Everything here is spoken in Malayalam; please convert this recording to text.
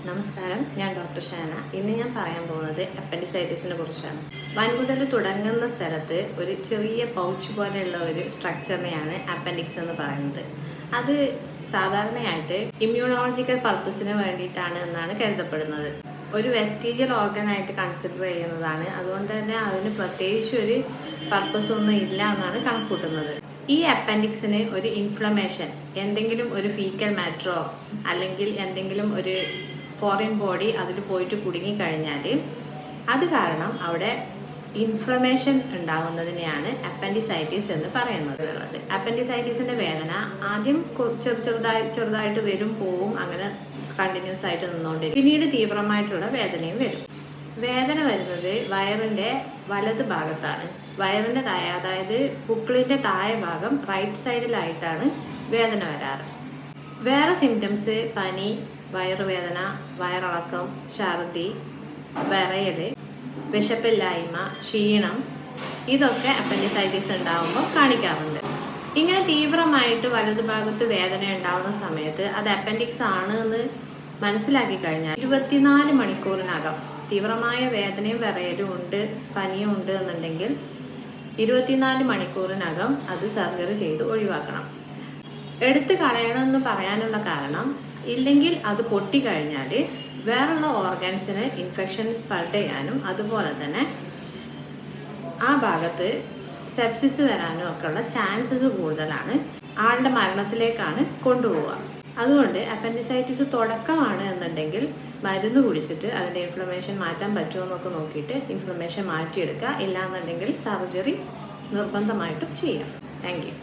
നമസ്കാരം, ഞാൻ ഡോക്ടർ ഷാന. ഇന്ന് ഞാൻ പറയാൻ പോകുന്നത് അപ്പൻഡിസൈറ്റിസിനെ കുറിച്ചാണ്. വൻകുടൽ തുടങ്ങുന്ന സ്ഥലത്ത് ഒരു ചെറിയ പൗച്ച് പോലെയുള്ള ഒരു സ്ട്രക്ചറിനെയാണ് അപ്പൻഡിക്സ് എന്ന് പറയുന്നത്. അത് സാധാരണയായിട്ട് ഇമ്മ്യൂണോളജിക്കൽ പർപ്പസിന് വേണ്ടിയിട്ടാണ് എന്നാണ് കരുതപ്പെടുന്നത്. ഒരു വെസ്റ്റീജിയൽ ഓർഗനായിട്ട് കൺസിഡർ ചെയ്യുന്നതാണ്. അതുകൊണ്ട് തന്നെ അതിന് പ്രത്യേകിച്ച് ഒരു പർപ്പസ് ഒന്നും ഇല്ല എന്നാണ് കണക്കൂട്ടുന്നത്. ഈ അപ്പൻഡിക്സിന് ഒരു ഇൻഫ്ലമേഷൻ, എന്തെങ്കിലും ഒരു ഫീക്കൽ മാറ്ററോ അല്ലെങ്കിൽ എന്തെങ്കിലും ഒരു ഫോറിൻ ബോഡി അതിൽ പോയിട്ട് കുടുങ്ങിക്കഴിഞ്ഞാൽ അത് കാരണം അവിടെ ഇൻഫ്ലമേഷൻ ഉണ്ടാകുന്നതിനെയാണ് അപ്പൻഡിസൈറ്റിസ് എന്ന് പറയുന്നത്. അപ്പൻഡിസൈറ്റിസിന്റെ വേദന ആദ്യം ചെറുതായിട്ട് വരും പോവും, അങ്ങനെ കണ്ടിന്യൂസ് ആയിട്ട് നിന്നുകൊണ്ടിരിക്കും. പിന്നീട് തീവ്രമായിട്ടുള്ള വേദനയും വരും. വേദന വരുന്നത് വയറിന്റെ വലത് ഭാഗത്താണ്. വയറിന്റെ താഴെ, അതായത് പുക്കിളിന്റെ താഴെ ഭാഗം റൈറ്റ് സൈഡിലായിട്ടാണ് വേദന വരാറ്. വേറെ സിംറ്റംസ് പനി, വയറുവേദന, വയറിളക്കം, ഛർദി, വിറയല്, വിശപ്പില്ലായ്മ, ക്ഷീണം, ഇതൊക്കെ അപ്പൻഡിസൈറ്റിസ് ഉണ്ടാകുമ്പോൾ കാണിക്കാറുണ്ട്. ഇങ്ങനെ തീവ്രമായിട്ട് വലതുഭാഗത്ത് വേദന ഉണ്ടാകുന്ന സമയത്ത് അത് അപ്പൻഡിക്സ് ആണ് എന്ന് മനസ്സിലാക്കി കഴിഞ്ഞാൽ 24 മണിക്കൂറിനകം, തീവ്രമായ വേദനയും വിറയലും ഉണ്ട്, പനിയും ഉണ്ട് എന്നുണ്ടെങ്കിൽ 24 മണിക്കൂറിനകം അത് സർജറി ചെയ്ത് ഒഴിവാക്കണം. എടുത്ത് കളയണമെന്ന് പറയാനുള്ള കാരണം, ഇല്ലെങ്കിൽ അത് പൊട്ടിക്കഴിഞ്ഞാൽ വേറുള്ള ഓർഗൻസിന് ഇൻഫെക്ഷൻ സ്പ്രെഡ് ചെയ്യാനും അതുപോലെ തന്നെ ആ ഭാഗത്ത് സെപ്സിസ് വരാനും ഒക്കെ ഉള്ള ചാൻസസ് കൂടുതലാണ്. ആളുടെ മരണത്തിലേക്കാണ് കൊണ്ടുപോവുക. അതുകൊണ്ട് അപ്പൻഡിസൈറ്റിസ് തുടക്കമാണ് എന്നുണ്ടെങ്കിൽ മരുന്ന് കുടിച്ചിട്ട് അതിൻ്റെ ഇൻഫ്ലമേഷൻ മാറ്റാൻ പറ്റുമോ എന്നൊക്കെ നോക്കിയിട്ട് ഇൻഫ്ലമേഷൻ മാറ്റിയെടുക്കുക. ഇല്ലാന്നുണ്ടെങ്കിൽ സർജറി നിർബന്ധമായിട്ടും ചെയ്യാം. Thank you.